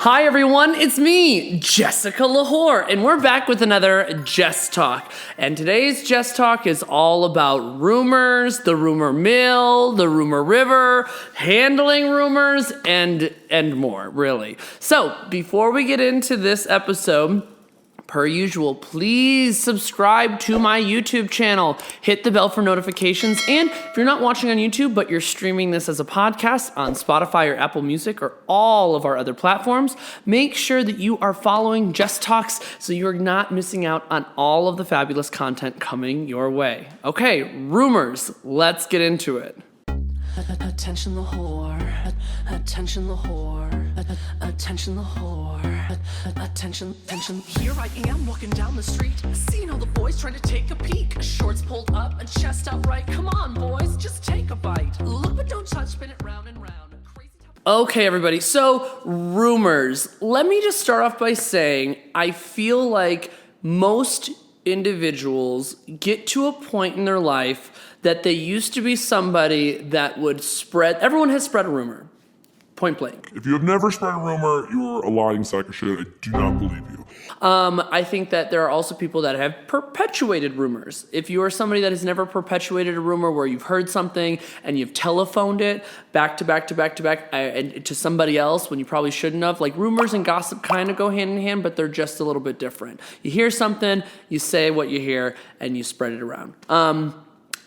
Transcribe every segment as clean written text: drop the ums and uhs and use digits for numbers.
Hi everyone, it's me, Jessica Lahore, and we're back with another JESS Talk. And today's JESS Talk is all about rumors, the rumor mill, the rumor river, handling rumors, and more, really. So, before we get into this episode, per usual, please subscribe to my YouTube channel. Hit the bell for notifications. And if you're not watching on YouTube, but you're streaming this as a podcast on Spotify or Apple Music or all of our other platforms, make sure that you are following JESS Talks so you're not missing out on all of the fabulous content coming your way. Okay, rumors. Let's get into it. Attention the whore, attention the whore, attention the whore, attention. Here I am walking down the street, seeing all the boys trying to take a peek. Shorts pulled up and chest out right. Come on, boys, just take a bite. Look but don't touch, spin it round and round. Okay, everybody, so rumors. Let me just start off by saying I feel like most individuals get to a point in their life that they used to be somebody that would spread. Everyone has spread a rumor, point blank. If you have never spread a rumor, you're a lying sack of shit. I do not believe you. I think that there are also people that have perpetuated rumors. If you are somebody that has never perpetuated a rumor where you've heard something and you've telephoned it back to back and to somebody else when you probably shouldn't have, like rumors and gossip kind of go hand in hand, but they're just a little bit different. You hear something, you say what you hear, and you spread it around.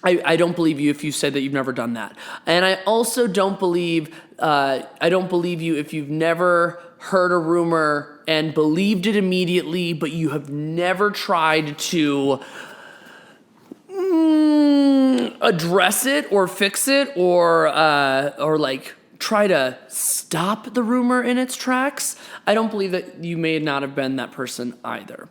I don't believe you if you say that you've never done that. And I also don't believe you if you've never heard a rumor and believed it immediately, but you have never tried to address it or fix it or like try to stop the rumor in its tracks. I don't believe that you may not have been that person either.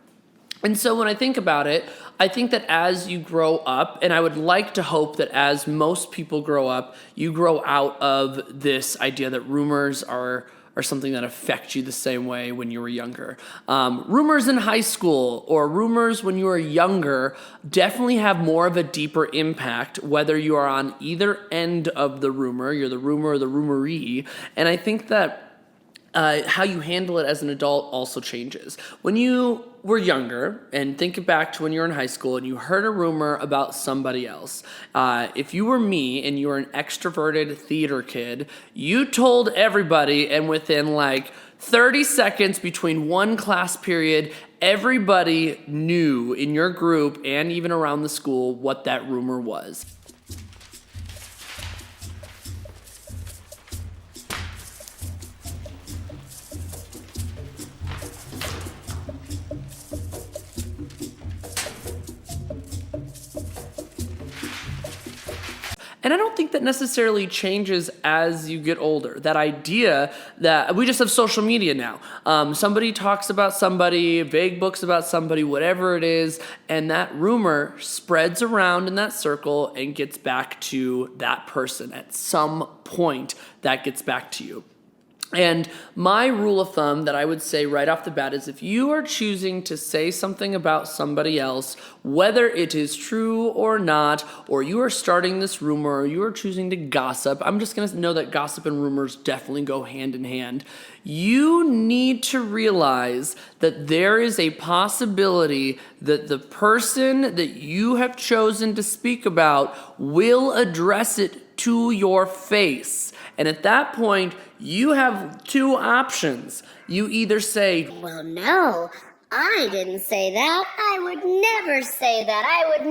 And so when I think about it, I think that as you grow up, and I would like to hope that as most people grow up, you grow out of this idea that rumors are something that affect you the same way when you were younger. Rumors in high school or rumors when you were younger definitely have more of a deeper impact, whether you are on either end of the rumor, you're the rumor or the rumoree. And I think that how you handle it as an adult also changes. When you were younger, and think back to when you were in high school and you heard a rumor about somebody else, if you were me and you were an extroverted theater kid, you told everybody, and within like 30 seconds between one class period, everybody knew in your group and even around the school what that rumor was. And I don't think that necessarily changes as you get older. That idea that we just have social media now. Somebody talks about somebody, vague books about somebody, whatever it is, and that rumor spreads around in that circle and gets back to that person. At some point, that gets back to you. And my rule of thumb that I would say right off the bat is if you are choosing to say something about somebody else, whether it is true or not, or you are starting this rumor, or you are choosing to gossip, I'm just going to know that gossip and rumors definitely go hand in hand. You need to realize that there is a possibility that the person that you have chosen to speak about will address it to your face. And at that point, you have two options. You either say, "Well, no, I didn't say that. I would never say that. I would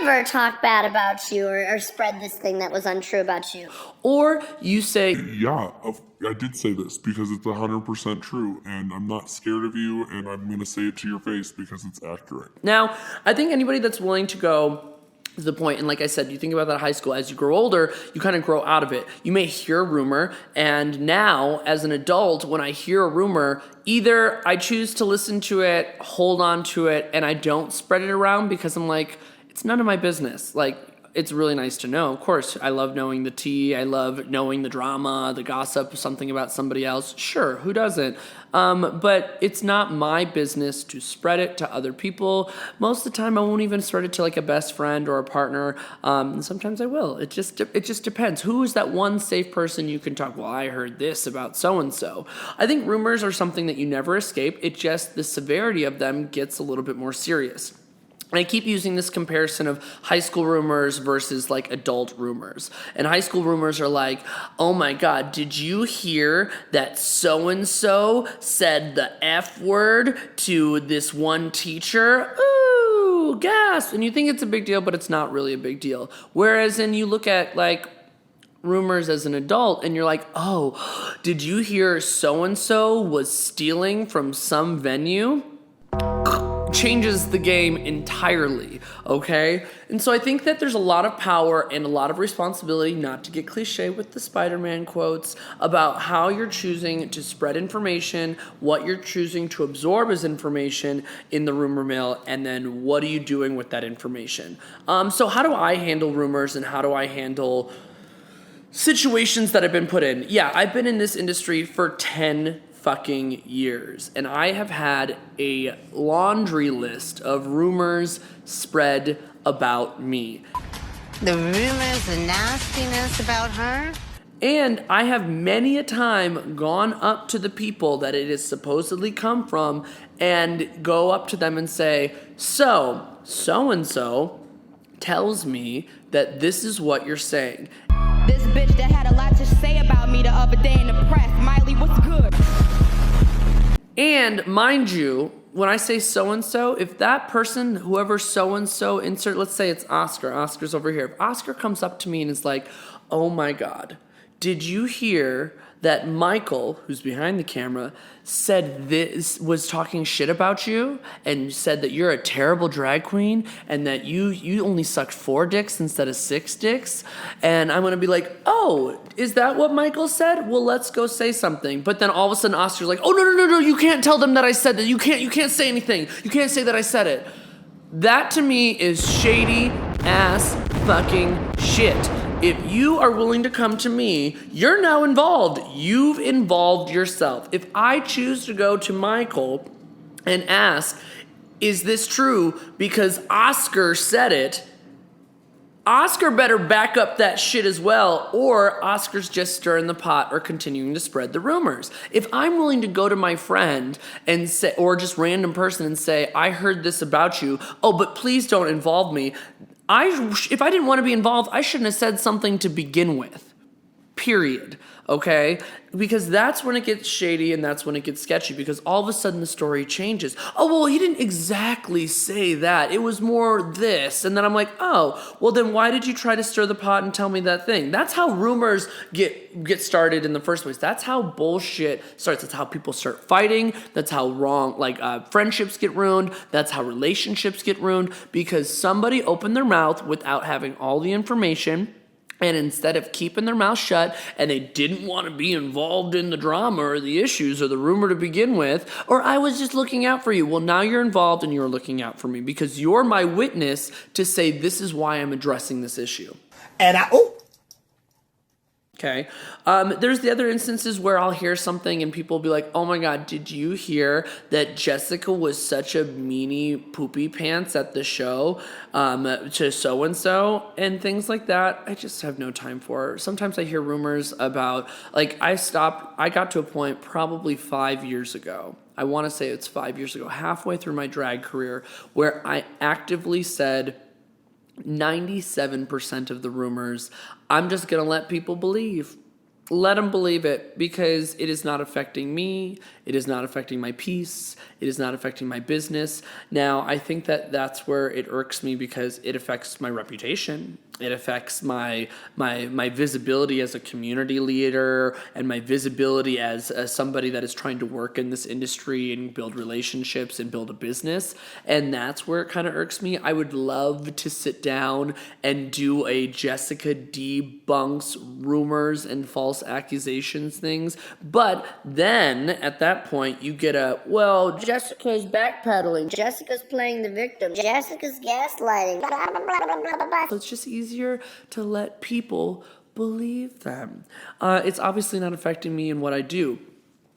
never talk bad about you or spread this thing that was untrue about you." Or you say, Yeah, I did say this because it's 100% true, and I'm not scared of you, and I'm going to say it to your face because it's accurate. Now, I think anybody that's willing to go to the point, and like I said, you think about that in high school, as you grow older, you kind of grow out of it. You may hear a rumor, and now, as an adult, when I hear a rumor, either I choose to listen to it, hold on to it, and I don't spread it around because I'm like, it's none of my business. Like, it's really nice to know. Of course, I love knowing the tea. I love knowing the drama, the gossip, something about somebody else. Sure, who doesn't? But it's not my business to spread it to other people. Most of the time, I won't even spread it to like a best friend or a partner. And sometimes I will. It just depends. Who is that one safe person you can talk? Well, I heard this about so and so. I think rumors are something that you never escape. It just the severity of them gets a little bit more serious. And I keep using this comparison of high school rumors versus like adult rumors. And high school rumors are like, oh my God, did you hear that so-and-so said the F word to this one teacher? Ooh, gasp. And you think it's a big deal, but it's not really a big deal. Whereas then you look at like rumors as an adult and you're like, oh, did you hear so-and-so was stealing from some venue? Changes the game entirely, okay? And so I think that there's a lot of power and a lot of responsibility, not to get cliche with the Spider-Man quotes, about how you're choosing to spread information, what you're choosing to absorb as information in the rumor mill, and then what are you doing with that information? So how do I handle rumors and how do I handle situations that I've been put in? Yeah, I've been in this industry for 10 fucking years, and I have had a laundry list of rumors spread about me. The rumors and nastiness about her? And I have many a time gone up to the people that it has supposedly come from and go up to them and say, so-and-so tells me that this is what you're saying. This bitch that had a lot to say about me the other day in the press. Miley, what's good? And mind you, when I say so-and-so, if that person, whoever so-and-so insert, let's say it's Oscar. Oscar's over here. If Oscar comes up to me and is like, oh my God, did you hear that Michael, who's behind the camera, said this, was talking shit about you and said that you're a terrible drag queen and that you only sucked 4 dicks instead of 6 dicks? And I'm going to be like, oh, is that what Michael said? Well, let's go say something. But then all of a sudden Oscar's like, oh, no, you can't tell them that I said that. You can't say anything. You can't say that I said it. That to me is shady ass fucking shit. If you are willing to come to me, you're now involved. You've involved yourself. If I choose to go to Michael and ask, is this true because Oscar said it, Oscar better back up that shit as well, or Oscar's just stirring the pot or continuing to spread the rumors. If I'm willing to go to my friend and say, or just random person and say, I heard this about you, oh, but please don't involve me. If I didn't want to be involved, I shouldn't have said something to begin with. Period. Okay? Because that's when it gets shady and that's when it gets sketchy, because all of a sudden the story changes. Oh, well, he didn't exactly say that. It was more this. And then I'm like, oh, well, then why did you try to stir the pot and tell me that thing? That's how rumors get started in the first place. That's how bullshit starts. That's how people start fighting. That's how friendships get ruined. That's how relationships get ruined, because somebody opened their mouth without having all the information. And instead of keeping their mouth shut, and they didn't want to be involved in the drama or the issues or the rumor to begin with, or I was just looking out for you. Well, now you're involved and you're looking out for me because you're my witness to say this is why I'm addressing this issue. Okay. There's the other instances where I'll hear something and people will be like, oh my God, did you hear that Jessica was such a meanie poopy pants at the show to so-and-so and things like that? I just have no time for it. Sometimes I hear rumors about, I got to a point probably 5 years ago. I want to say it's 5 years ago, halfway through my drag career, where I actively said, 97% of the rumors, I'm just going to let people believe. Let them believe it, because it is not affecting me. It is not affecting my peace. It is not affecting my business. Now, I think that that's where it irks me, because it affects my reputation. It affects my visibility as a community leader and my visibility as somebody that is trying to work in this industry and build relationships and build a business. And that's where it kind of irks me. I would love to sit down and do a Jessica debunks rumors and false false accusations things. But then at that point, you get well, Jessica's backpedaling. Jessica's playing the victim. Jessica's gaslighting. Blah, blah, blah, blah, blah, blah. so it's just easier to let people believe them. It's obviously not affecting me in what I do.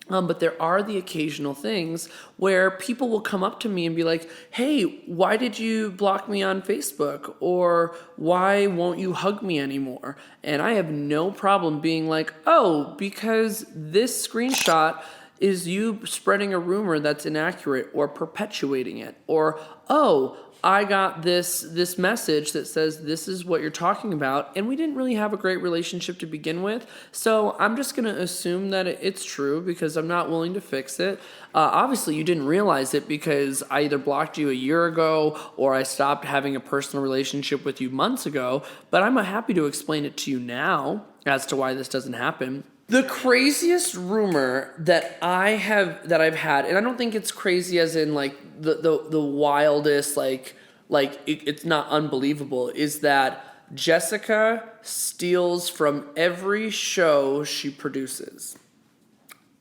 But there are the occasional things where people will come up to me and be like, hey, why did you block me on Facebook? Or why won't you hug me anymore? And I have no problem being like, oh, because this screenshot is you spreading a rumor that's inaccurate or perpetuating it. Or, oh, I got this message that says this is what you're talking about, and we didn't really have a great relationship to begin with, so I'm just going to assume that it's true because I'm not willing to fix it. Obviously, you didn't realize it because I either blocked you a year ago or I stopped having a personal relationship with you months ago, but I'm happy to explain it to you now as to why this doesn't happen. The craziest rumor that I've had, and I don't think it's crazy as in like the wildest, it's not unbelievable, is that Jessica steals from every show she produces.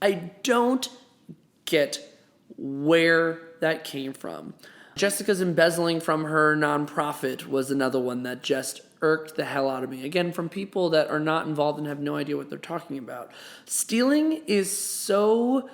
I don't get where that came from. Jessica's embezzling from her nonprofit was another one that just irked the hell out of me. Again, from people that are not involved and have no idea what they're talking about. Stealing is so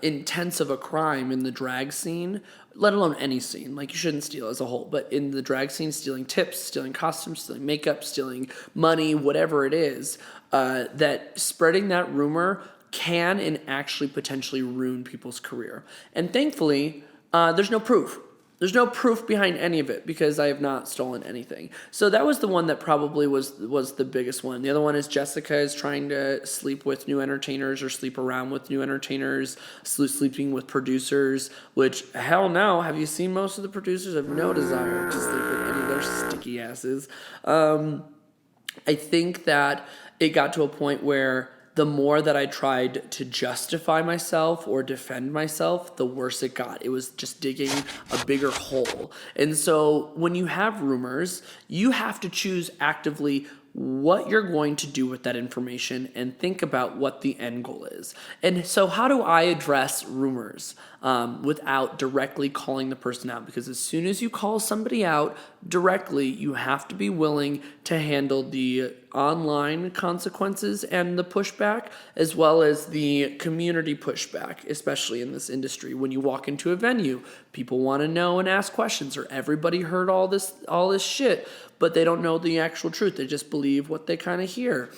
intense of a crime in the drag scene, let alone any scene. Like, you shouldn't steal as a whole, but in the drag scene, stealing tips, stealing costumes, stealing makeup, stealing money, whatever it is, that spreading that rumor can and actually potentially ruin people's career. And thankfully, there's no proof. There's no proof behind any of it because I have not stolen anything. So that was the one that probably was the biggest one. The other one is Jessica is trying to sleep with new entertainers or sleep around with new entertainers, sleeping with producers, which, hell no. Have you seen most of the producers? I have no desire to sleep with any of their sticky asses. I think that it got to a point where the more that I tried to justify myself or defend myself, the worse it got. It was just digging a bigger hole. And so when you have rumors, you have to choose actively what you're going to do with that information and think about what the end goal is. And so how do I address rumors without directly calling the person out? Because as soon as you call somebody out directly, you have to be willing to handle the online consequences and the pushback, as well as the community pushback, especially in this industry. When you walk into a venue, people want to know and ask questions, or everybody heard all this shit, but they don't know the actual truth. They just believe what they kind of hear.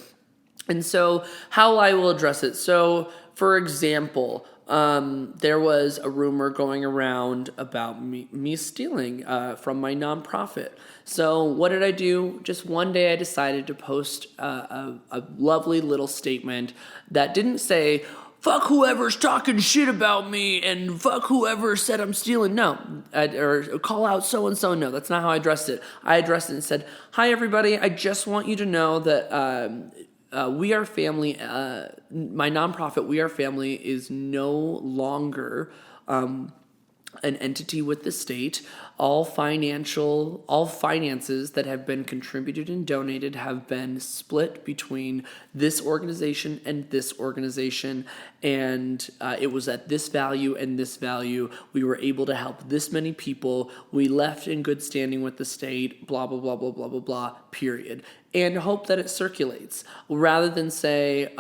And so how I will address it. So, for example, there was a rumor going around about me stealing from my nonprofit. So what did I do? Just one day I decided to post a lovely little statement that didn't say, fuck whoever's talking shit about me and fuck whoever said I'm stealing. No. Or call out so-and-so. No, that's not how I addressed it. I addressed it and said, hi, everybody. I just want you to know that We Are Family, my nonprofit, We Are Family, is no longer an entity with the state. All finances that have been contributed and donated have been split between this organization and this organization, and it was at this value and this value. We were able to help this many people. We left in good standing with the state, blah, blah, blah, blah, blah, blah, blah, period. And hope that it circulates, rather than say,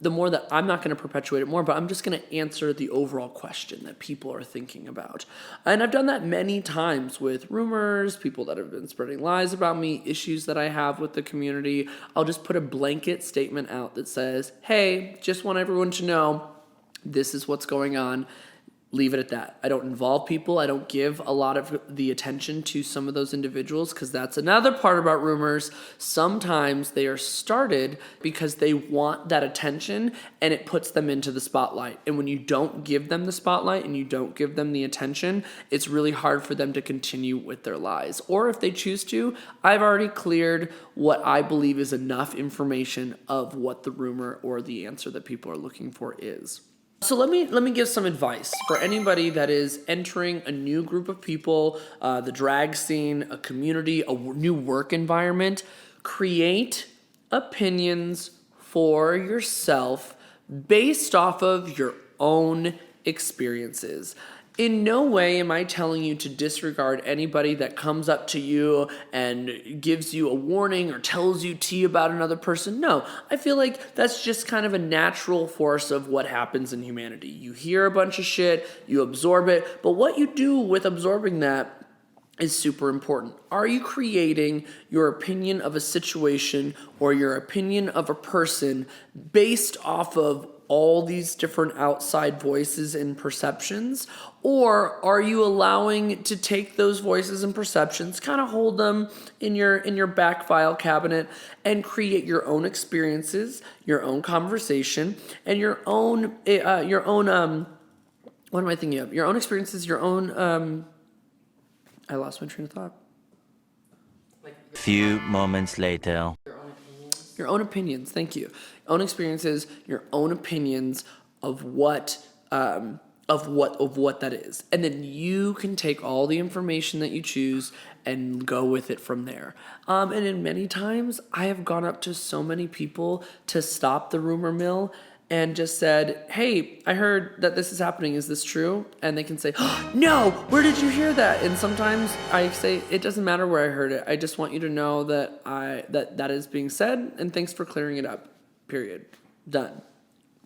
the more that I'm not going to perpetuate it more, but I'm just going to answer the overall question that people are thinking about. And I've done that many times with rumors, people that have been spreading lies about me, issues that I have with the community. I'll just put a blanket statement out that says, hey, just want everyone to know this is what's going on. Leave it at that. I don't involve people. I don't give a lot of the attention to some of those individuals, because that's another part about rumors. Sometimes they are started because they want that attention and it puts them into the spotlight. And when you don't give them the spotlight and you don't give them the attention, it's really hard for them to continue with their lies. Or if they choose to, I've already cleared what I believe is enough information of what the rumor or the answer that people are looking for is. So let me give some advice for anybody that is entering a new group of people, the drag scene, a community, a new work environment. create opinions for yourself based off of your own experiences. In no way am I telling you to disregard anybody that comes up to you and gives you a warning or tells you tea about another person. No, I feel like that's just kind of a natural force of what happens in humanity. You hear a bunch of shit, you absorb it, but what you do with absorbing that is super important. Are you creating your opinion of a situation or your opinion of a person based off of all these different outside voices and perceptions? Or are you allowing to take those voices and perceptions, kind of hold them in your back file cabinet and create your own experiences, your own conversation, and your own what am I thinking of? Your own experiences, your own I lost my train of thought. Few moments later. Your own opinions, thank you. Own experiences, your own opinions of what that is. And then you can take all the information that you choose and go with it from there. And in many times, I have gone up to so many people to stop the rumor mill and just said, hey, I heard that this is happening. Is this true? And they can say, oh, no, where did you hear that? And sometimes I say, it doesn't matter where I heard it. I just want you to know that that is being said, and thanks for clearing it up. Period. Done.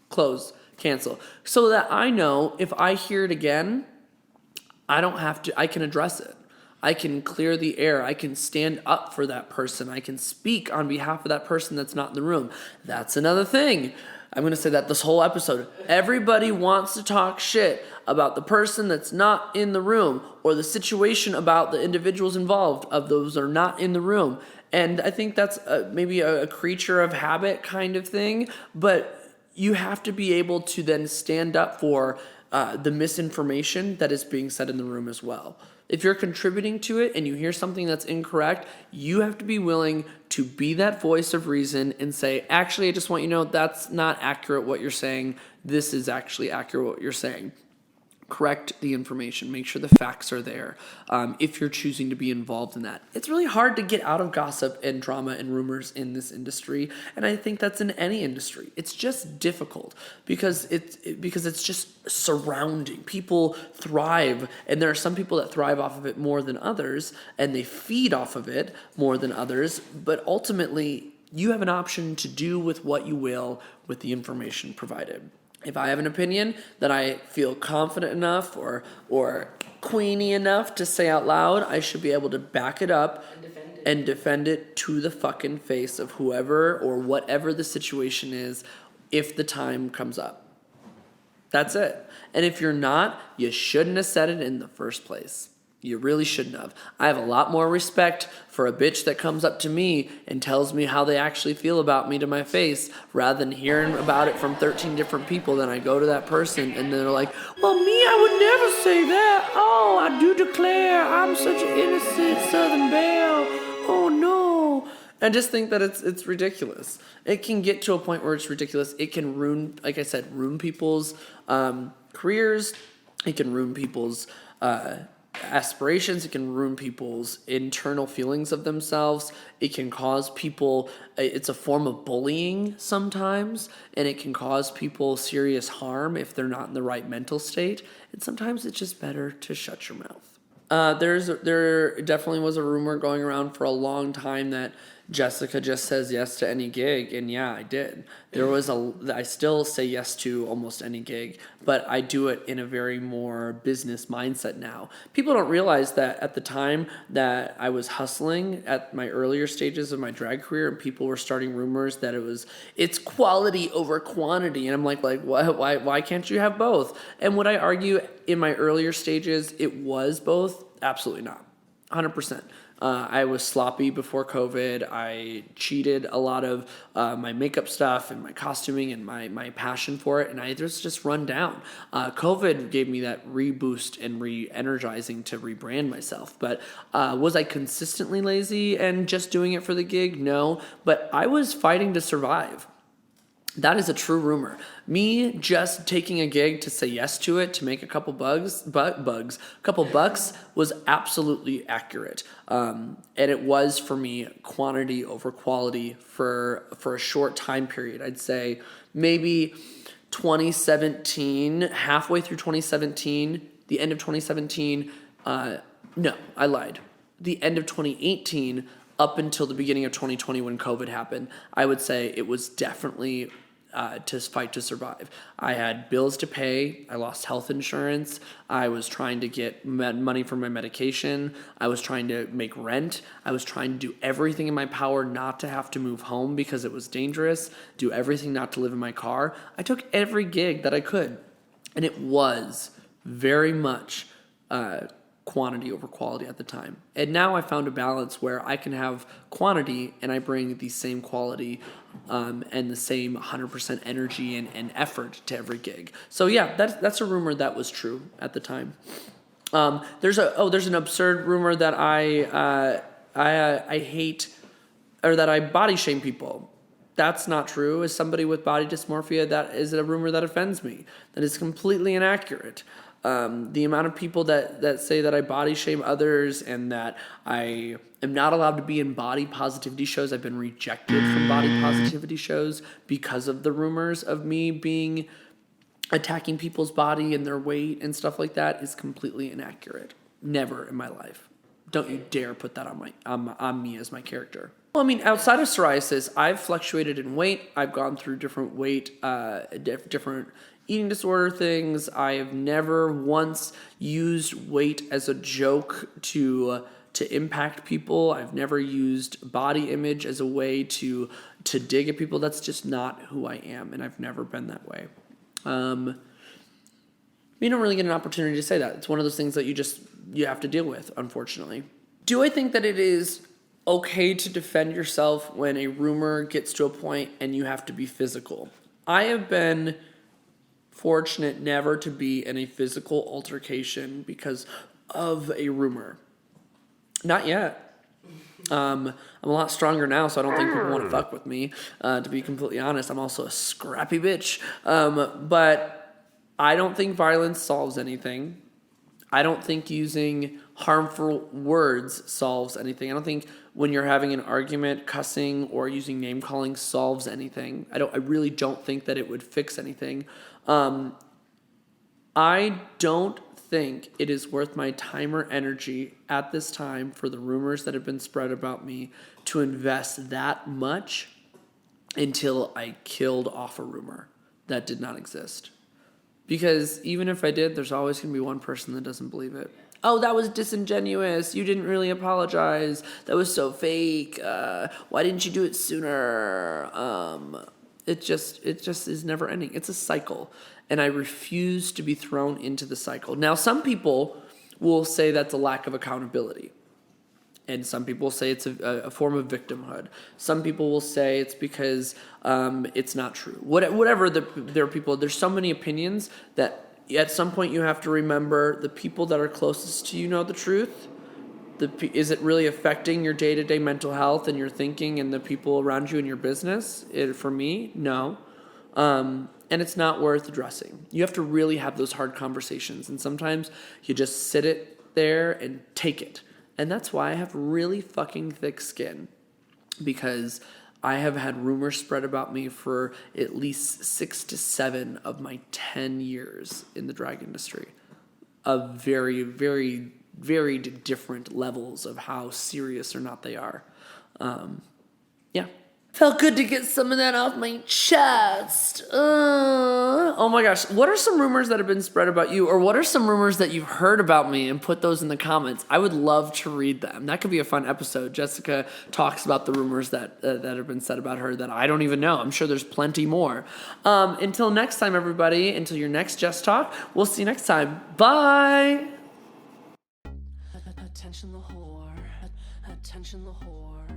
Close. Cancel. So that I know if I hear it again, I can address it. I can clear the air. I can stand up for that person. I can speak on behalf of that person that's not in the room. That's another thing. I'm going to say that this whole episode. Everybody wants to talk shit about the person that's not in the room or the situation about the individuals involved of those that are not in the room. And I think that's maybe a creature of habit kind of thing. But you have to be able to then stand up for the misinformation that is being said in the room as well. If you're contributing to it and you hear something that's incorrect, you have to be willing to be that voice of reason and say, actually, I just want you to know that's not accurate what you're saying. This is actually accurate what you're saying. Correct the information. Make sure the facts are there if you're choosing to be involved in that. It's really hard to get out of gossip and drama and rumors in this industry, and I think that's in any industry. It's just difficult because it's just surrounding. People thrive, and there are some people that thrive off of it more than others, and they feed off of it more than others, but ultimately you have an option to do with what you will with the information provided. If I have an opinion that I feel confident enough or queenie enough to say out loud, I should be able to back it up and defend it to the fucking face of whoever or whatever the situation is if the time comes up. That's it. And if you're not, you shouldn't have said it in the first place. You really shouldn't have. I have a lot more respect for a bitch that comes up to me and tells me how they actually feel about me to my face rather than hearing about it from 13 different people. Then I go to that person and they're like, well, me, I would never say that. Oh, I do declare I'm such an innocent Southern belle. Oh, no. I just think that it's ridiculous. It can get to a point where it's ridiculous. It can ruin, like I said, ruin people's careers. It can ruin people's aspirations. It can ruin people's internal feelings of themselves. It can cause people, it's a form of bullying sometimes, and it can cause people serious harm if they're not in the right mental state. And sometimes it's just better to shut your mouth. There definitely was a rumor going around for a long time that Jessica just says yes to any gig, and yeah, I did. I still say yes to almost any gig, but I do it in a very more business mindset now. People don't realize that at the time that I was hustling at my earlier stages of my drag career, and people were starting rumors that it's quality over quantity, and I'm like why can't you have both? And would I argue in my earlier stages it was both? Absolutely not. 100%. I was sloppy before COVID. I cheated a lot of my makeup stuff and my costuming and my passion for it, and I just run down. COVID gave me that reboost and re-energizing to rebrand myself. But was I consistently lazy and just doing it for the gig? No, but I was fighting to survive. That is a true rumor. Me just taking a gig to say yes to it to make a couple bucks was absolutely accurate. And it was for me quantity over quality for a short time period. I'd say maybe 2017, halfway through 2017, the end of 2017. No, I lied. The end of 2018 up until the beginning of 2020 when COVID happened, I would say it was definitely to fight to survive. I had bills to pay. I lost health insurance. I was trying to get money for my medication. I was trying to make rent. I was trying to do everything in my power not to have to move home because it was dangerous, do everything not to live in my car. I took every gig that I could, and it was very much quantity over quality at the time. And now I found a balance where I can have quantity and I bring the same quality and the same 100% energy and effort to every gig. So yeah, that's a rumor that was true at the time. There's an absurd rumor that I hate, or that I body shame people. That's not true. As somebody with body dysmorphia, that is a rumor that offends me. That is completely inaccurate. The amount of people that say that I body shame others and that I am not allowed to be in body positivity shows. I've been rejected from body positivity shows because of the rumors of me attacking people's body and their weight and stuff like that is completely inaccurate. Never in my life. Don't you dare put that on me as my character. Well, I mean, outside of psoriasis, I've fluctuated in weight. I've gone through different different eating disorder things. I have never once used weight as a joke to impact people. I've never used body image as a way to dig at people. That's just not who I am, and I've never been that way. You don't really get an opportunity to say that. It's one of those things that you have to deal with, unfortunately. Do I think that it is okay to defend yourself when a rumor gets to a point and you have to be physical? I have been fortunate never to be in a physical altercation because of a rumor. Not yet. I'm a lot stronger now, so I don't think people want to fuck with me. To be completely honest, I'm also a scrappy bitch. But I don't think violence solves anything. I don't think using harmful words solves anything. I don't think when you're having an argument, cussing or using name calling solves anything. I really don't think that it would fix anything. I don't think it is worth my time or energy at this time for the rumors that have been spread about me to invest that much until I killed off a rumor that did not exist. Because even if I did, there's always going to be one person that doesn't believe it. Oh, that was disingenuous. You didn't really apologize. That was so fake. Why didn't you do it sooner? It just is never ending. It's a cycle. And I refuse to be thrown into the cycle. Now, some people will say that's a lack of accountability. And some people will say it's a form of victimhood. Some people will say it's because it's not true. Whatever there are people, there's so many opinions that at some point you have to remember the people that are closest to you know the truth. Is it really affecting your day-to-day mental health and your thinking and the people around you in your business? For me, no. And it's not worth addressing. You have to really have those hard conversations. And sometimes you just sit it there and take it. And that's why I have really fucking thick skin, because I have had rumors spread about me for at least 6 to 7 of my 10 years in the drag industry, of very, very, very different levels of how serious or not they are. Yeah. Felt good to get some of that off my chest. Oh my gosh. What are some rumors that have been spread about you? Or what are some rumors that you've heard about me? And put those in the comments. I would love to read them. That could be a fun episode. Jessica talks about the rumors that have been said about her that I don't even know. I'm sure there's plenty more. Until next time, everybody. Until your next Jess Talk. We'll see you next time. Bye. Attention the whore. Attention the whore.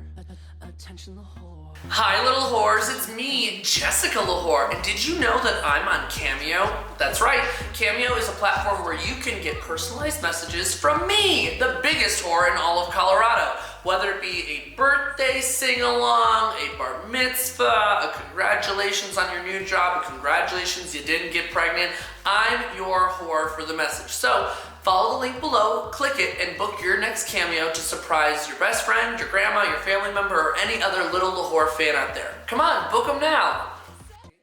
Attention the whore. Hi, little whores. It's me, Jessica Lahore. And did you know that I'm on Cameo? That's right. Cameo is a platform where you can get personalized messages from me, the biggest whore in all of Colorado. whether it be a birthday sing-along, a bar mitzvah, a congratulations on your new job, a congratulations you didn't get pregnant, I'm your whore for the message. So follow the link below, click it, and book your next cameo to surprise your best friend, your grandma, your family member, or any other little Lahore fan out there. Come on, book them now.